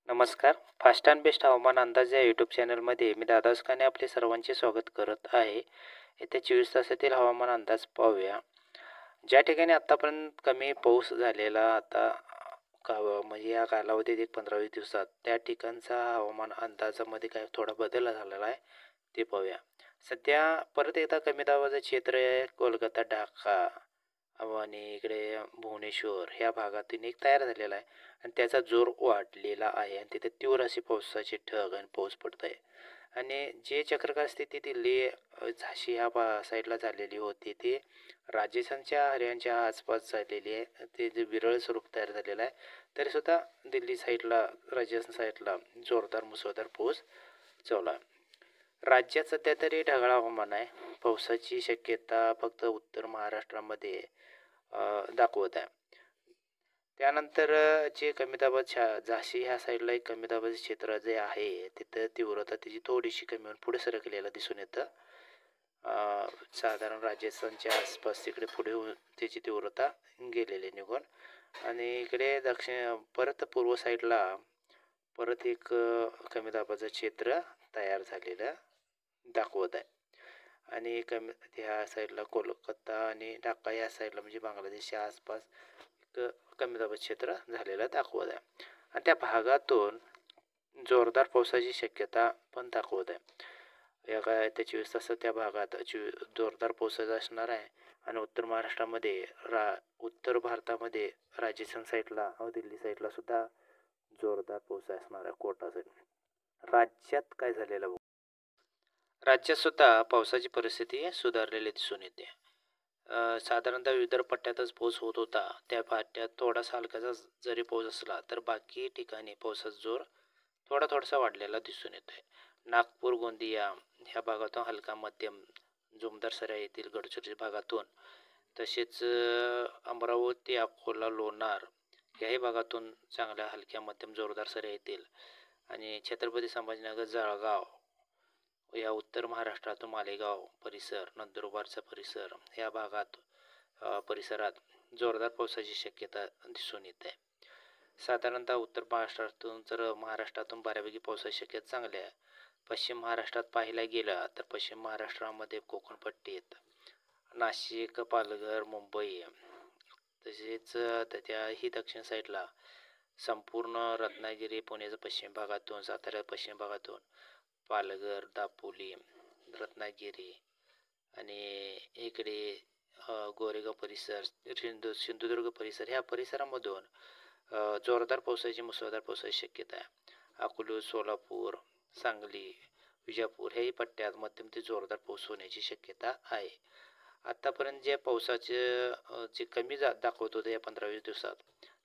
नमस्कार. Fast and best हवामान अंदाज या यूट्यूब चॅनलमध्ये मी दादा उसकाने आपले सर्वांचे स्वागत करत आहे. येत्या 24 तासातील हवामान अंदाज पाहूया. ज्या ठिकाणी आत्तापर्यंत कमी पाऊस झालेला आता म्हणजे या कालावधीत एक 15-20 दिवसात त्या ठिकाणचा हवामान अंदाजामध्ये काय थोडा बदल झालेला आहे ते पाहूया. सध्या परत एकदा कमी दाबाचं क्षेत्र आहे कोलकाता, ढाका आणि इकडे भुवनेश्वर ह्या भागातून एक तयार झालेला आहे आणि त्याचा जोर वाढलेला आहे आणि तिथे तीव्र अशी पावसाची ढग आणि पाऊस पडत आहे. आणि जे चक्राकार स्थिती दिल्ली झाशी ह्या साईडला झालेली होती ती राजस्थानच्या हरियाणाच्या आसपास झालेली आहे. ते जे विरळ स्वरूप तयार झालेलं आहे तरीसुद्धा दिल्ली साईडला राजस्थान साईडला जोरदार मुसळधार पाऊस चालू आहे. राज्यात सध्या तरी ढगाळ हवामान आहे. पावसाची शक्यता फक्त उत्तर महाराष्ट्रामध्ये दाखवत आहे. त्यानंतर जे कमी दाबात झाशी ह्या साईडला एक कमी दाबाचे क्षेत्र जे आहे तिथं तीव्रता त्याची थोडीशी कमी होऊन पुढे सरकलेलं दिसून येतं. साधारण राजस्थानच्या आसपास तिकडे पुढे त्याची तीव्रता गेलेली निघून आणि इकडे परत पूर्व साईडला परत एक कमी दाबाचं क्षेत्र तयार झालेलं दाखवत आहे. आणि ह्या साईडला कोलकाता आणि ढाका या साईडला म्हणजे बांगलादेशच्या आसपास एक कमी दाबाचं क्षेत्र झालेलं दाखवत आहे आणि त्या भागातून जोरदार पावसाची शक्यता पण दाखवत आहे. या काय त्या 24 तासात त्या भागात जोरदार पावसाचा असणार आहे आणि उत्तर महाराष्ट्रामध्ये उत्तर भारतामध्ये राजस्थान साईडला व दिल्ली साईडला सुद्धा जोरदार पाऊस असणार आहे कोटा साईड. राज्यात काय झालेलं बघू. राज्यात सुद्धा पावसाची परिस्थिती सुधारलेली दिसून येते. साधारणतः विदर्भ पट्ट्यातच पाऊस होत होता. त्या पट्ट्यात थोडासा हलकाचा जरी पाऊस असला तर बाकी ठिकाणी पावसाचा जोर थोडासा वाढलेला दिसून येतोय. नागपूर, गोंदिया ह्या भागातून हलका मध्यम जोमदार सऱ्या येथील गडचिरोली भागातून तसेच अमरावती, अकोला, लोणार याही भागातून चांगल्या हलक्या मध्यम जोरदार सऱ्या येतील आणि छत्रपती संभाजीनगर, जळगाव या उत्तर महाराष्ट्रातून मालेगाव परिसर, नंदुरबारचा परिसर या भागात परिसरात जोरदार पावसाची शक्यता दिसून येते. साधारणतः उत्तर महाराष्ट्रातून बऱ्यापैकी पावसाची शक्यता चांगली आहे. पश्चिम महाराष्ट्रात पाहायला गेलं तर पश्चिम महाराष्ट्रामध्ये कोकण पट्टीत नाशिक, पालघर, मुंबई तसेच त्याच्याही दक्षिण साईडला संपूर्ण रत्नागिरी, पुण्याच्या पश्चिम भागातून, सातारा पश्चिम भागातून, पालघर, दापोली, रत्नागिरी आणि इकडे गोरेगाव परिसर, सिंधुदुर्ग परिसर ह्या परिसरामधून जोरदार पावसाची मुसळधार पावसाची शक्यता आहे. अकोला, सोलापूर, सांगली, विजापूर ह्याही पट्ट्यात मध्यम ते जोरदार पाऊस होण्याची शक्यता आहे. आत्तापर्यंत जे पावसाचे जे कमी दाखवत होते या 15-20 दिवसात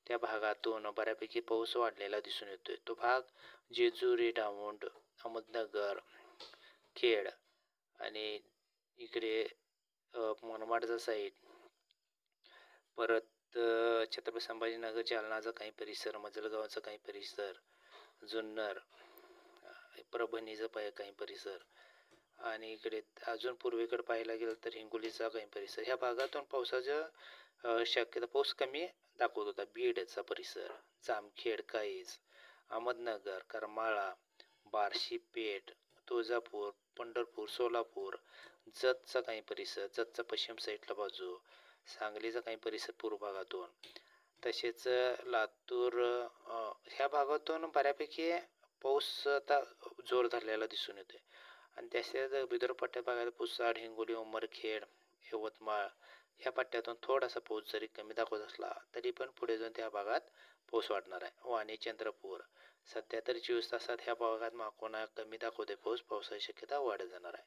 त्या भागातून बऱ्यापैकी पाऊस वाढलेला दिसून येतोय. तो भाग जेजुरी, डावोंड, अहमदनगर, खेड आणि इकडे मनमाडचा साईड, परत छत्रपती संभाजीनगर, जालनाचा काही परिसर, मजलगावचा काही परिसर, जुन्नर, परभणीचा काही परिसर आणि इकडे अजून पूर्वेकडे पाहायला गेलं तर हिंगोलीचा काही परिसर ह्या भागातून पावसाचं शक्यता पाऊस कमी दाखवत होता. बीडचा परिसर, जामखेड, काईज, अहमदनगर, करमाळा, बार्शी, पेठ, तुळजापूर, पंढरपूर, सोलापूर, जतचा काही परिसर, जतचा पश्चिम साईडला बाजू, सांगलीचा काही परिसर पूर्व भागातून, तसेच लातूर ह्या भागातून बऱ्यापैकी पाऊस आता जोर धरलेला दिसून येतोय आणि तसेच विदर्भ पट्ट्या भागात पुसद, हिंगोली, उमरखेड, यवतमाळ ह्या पट्ट्यातून थोडासा पाऊस जरी कमी दाखवत असला तरी पण पुढे जाऊन त्या भागात पाऊस वाढणार आहे. वाणी, चंद्रपूर सध्या तरी 24 तासात ह्या भागात माकोना कमी दाखवते पाऊस, पावसाची शक्यता वाढत जाणार आहे.